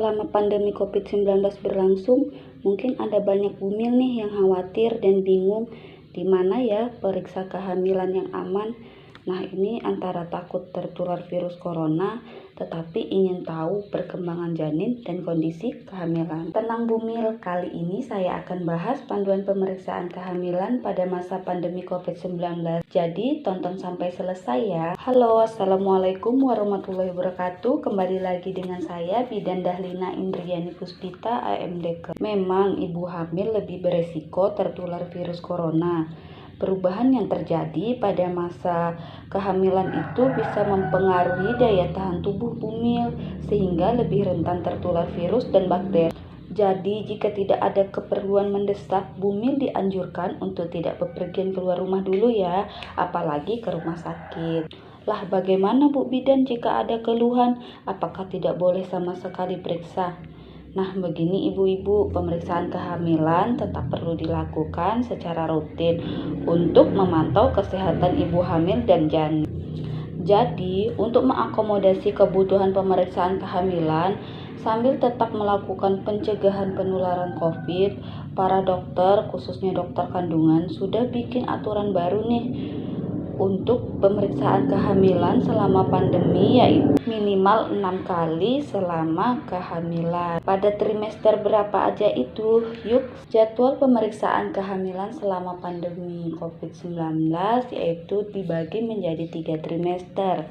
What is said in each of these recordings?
Selama pandemi COVID-19 berlangsung, mungkin ada banyak bumil nih yang khawatir dan bingung di mana ya periksa kehamilan yang aman. Nah, ini antara takut tertular virus corona, tetapi ingin tahu perkembangan janin dan kondisi kehamilan. Tenang bumil, kali ini saya akan bahas panduan pemeriksaan kehamilan pada masa pandemi COVID-19. Jadi, tonton sampai selesai ya. Halo, Assalamualaikum warahmatullahi wabarakatuh. Kembali lagi dengan saya, Bidan Dahlina Indriani Puspita, AMDK. Memang ibu hamil lebih beresiko tertular virus corona. Perubahan yang terjadi pada masa kehamilan itu bisa mempengaruhi daya tahan tubuh bumil sehingga lebih rentan tertular virus dan bakteri. Jadi jika tidak ada keperluan mendesak, bumil dianjurkan untuk tidak bepergian keluar rumah dulu ya, apalagi ke rumah sakit. Lah bagaimana Bu Bidan jika ada keluhan? Apakah tidak boleh sama sekali periksa? Nah, begini ibu-ibu, pemeriksaan kehamilan tetap perlu dilakukan secara rutin untuk memantau kesehatan ibu hamil dan janin. Jadi, untuk mengakomodasi kebutuhan pemeriksaan kehamilan sambil tetap melakukan pencegahan penularan COVID, para dokter, khususnya dokter kandungan, sudah bikin aturan baru nih untuk pemeriksaan kehamilan selama pandemi, yaitu minimal 6 kali selama kehamilan. Pada trimester berapa aja itu? Yuk, jadwal pemeriksaan kehamilan selama pandemi COVID-19 yaitu dibagi menjadi 3 trimester.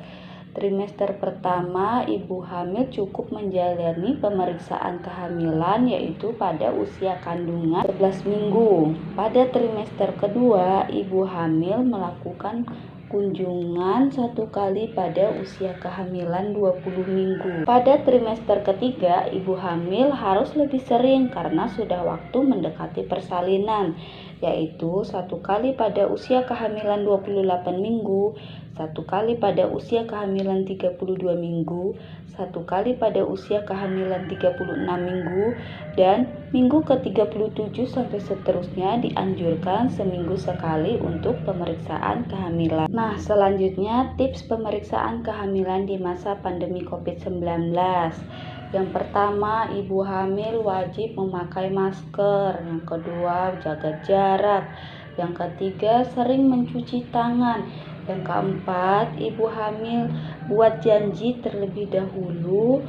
Trimester pertama, ibu hamil cukup menjalani pemeriksaan kehamilan yaitu pada usia kandungan 11 minggu. Pada trimester kedua, ibu hamil melakukan kunjungan 1 kali pada usia kehamilan 20 minggu. Pada trimester ketiga, ibu hamil harus lebih sering karena sudah waktu mendekati persalinan, yaitu 1 kali pada usia kehamilan 28 minggu, 1 kali pada usia kehamilan 32 minggu, 1 kali pada usia kehamilan 36 minggu, dan minggu ke-37 sampai seterusnya dianjurkan seminggu sekali untuk pemeriksaan kehamilan. Nah, selanjutnya tips pemeriksaan kehamilan di masa pandemi COVID-19. Yang pertama, ibu hamil wajib memakai masker. Yang kedua, jaga jarak. Yang ketiga, sering mencuci tangan. Yang keempat, ibu hamil buat janji terlebih dahulu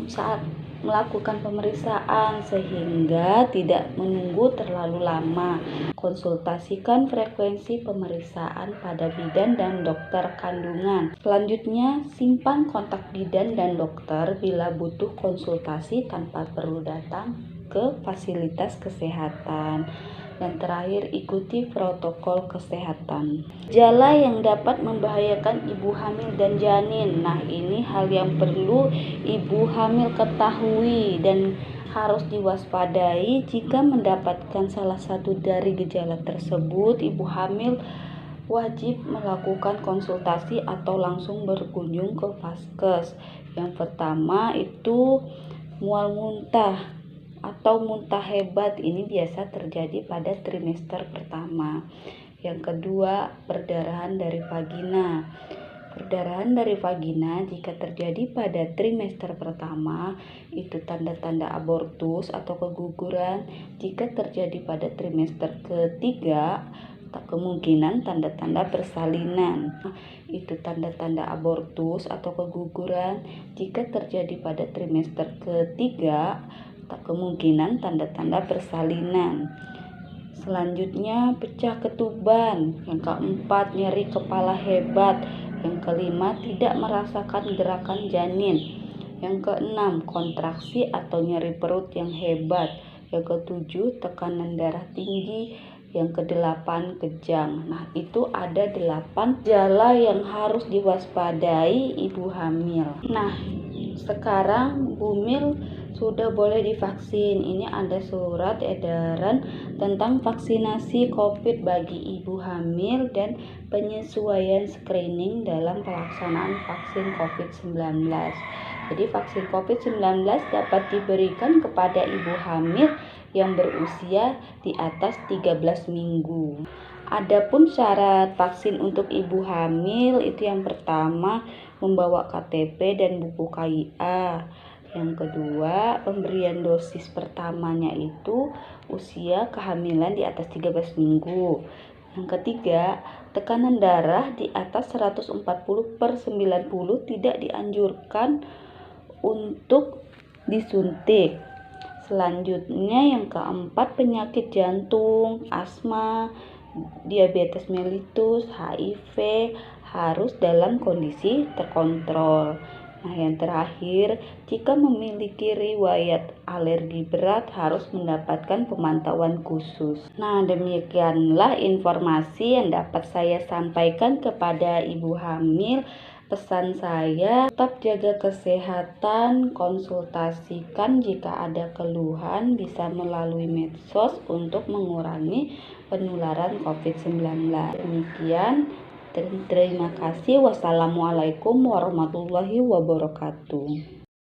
saat melakukan pemeriksaan sehingga tidak menunggu terlalu lama. Konsultasikan frekuensi pemeriksaan pada bidan dan dokter kandungan. Selanjutnya, simpan kontak bidan dan dokter bila butuh konsultasi tanpa perlu datang ke fasilitas kesehatan. Dan terakhir, ikuti protokol kesehatan. Gejala yang dapat membahayakan ibu hamil dan janin. Nah, ini hal yang perlu ibu hamil ketahui dan harus diwaspadai. Jika mendapatkan salah satu dari gejala tersebut, ibu hamil wajib melakukan konsultasi atau langsung berkunjung ke vaskes. Yang pertama itu mual muntah atau muntah hebat, ini biasa terjadi pada trimester pertama. Yang kedua, perdarahan dari vagina. Perdarahan dari vagina jika terjadi pada trimester pertama itu tanda-tanda abortus atau keguguran. Jika terjadi pada trimester ketiga, kemungkinan tanda-tanda persalinan. Itu tanda-tanda abortus atau keguguran. Jika terjadi pada trimester ketiga, kemungkinan tanda-tanda persalinan. Selanjutnya, pecah ketuban. Yang keempat, nyeri kepala hebat. Yang kelima, tidak merasakan gerakan janin. Yang keenam, kontraksi atau nyeri perut yang hebat. Yang ketujuh, tekanan darah tinggi. Yang kedelapan, kejang. Nah, itu ada 8 gejala yang harus diwaspadai ibu hamil. Nah, sekarang bumil sudah boleh divaksin. Ini ada surat edaran tentang vaksinasi COVID bagi ibu hamil dan penyesuaian screening dalam pelaksanaan vaksin COVID-19. Jadi vaksin COVID-19 dapat diberikan kepada ibu hamil yang berusia di atas 13 minggu. Adapun syarat vaksin untuk ibu hamil itu yang pertama membawa KTP dan buku KIA. Yang kedua, pemberian dosis pertamanya itu usia kehamilan di atas 13 minggu. Yang ketiga, tekanan darah di atas 140/90 tidak dianjurkan untuk disuntik. Selanjutnya yang keempat, penyakit jantung, asma, diabetes mellitus, HIV harus dalam kondisi terkontrol. Nah, yang terakhir, jika memiliki riwayat alergi berat harus mendapatkan pemantauan khusus. Nah, demikianlah informasi yang dapat saya sampaikan kepada ibu hamil. Pesan saya, tetap jaga kesehatan, konsultasikan jika ada keluhan, bisa melalui medsos untuk mengurangi penularan COVID-19. Demikian. Terima kasih. Wassalamualaikum warahmatullahi wabarakatuh.